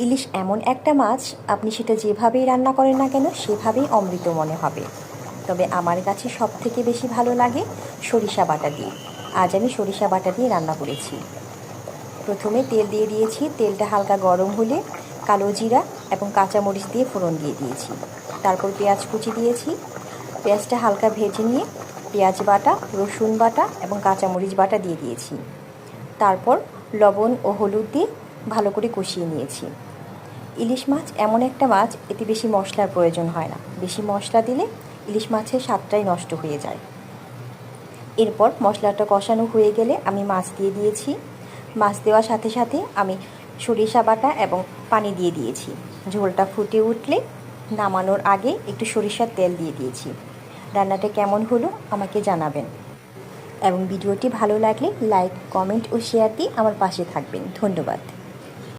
ইলিশ এমন একটা মাছ, আপনি সেটা যেভাবেই রান্না করেন না কেন সেভাবেই অমৃত মনে হবে। তবে আমার কাছে সবথেকে বেশি ভালো লাগে সরিষা বাটা দিয়ে। আজ আমি সরিষা বাটা দিয়ে রান্না করেছি। প্রথমে তেল দিয়ে দিয়েছি, তেলটা হালকা গরম হলে কালো জিরা এবং কাঁচামরিচ দিয়ে ফোড়ন দিয়ে দিয়েছি। তারপর পেঁয়াজ কুচি দিয়েছি। পেঁয়াজটা হালকা ভেজে নিয়ে পেঁয়াজ বাটা, রসুন বাটা এবং কাঁচামরিচ বাটা দিয়ে দিয়েছি। তারপর লবণ ও হলুদ দিয়ে ভালো করে কষিয়ে নিয়েছি। ইলিশ মাছ এমন একটা মাছ, এতে বেশি মশলার প্রয়োজন হয় না। বেশি মশলা দিলে ইলিশ মাছের স্বাদটাই নষ্ট হয়ে যায়। এরপর মশলাটা কষানো হয়ে গেলে আমি মাছ দিয়ে দিয়েছি। মাছ দেওয়ার সাথে সাথে আমি সরিষা বাটা এবং পানি দিয়ে দিয়েছি। ঝোলটা ফুটে উঠলে নামানোর আগে একটু সরিষার তেল দিয়ে দিয়েছি। রান্নাটা কেমন হলো আমাকে জানাবেন, এবং ভিডিওটি ভালো লাগলে লাইক, কমেন্ট ও শেয়ার দিয়ে আমার পাশে থাকবেন। ধন্যবাদ।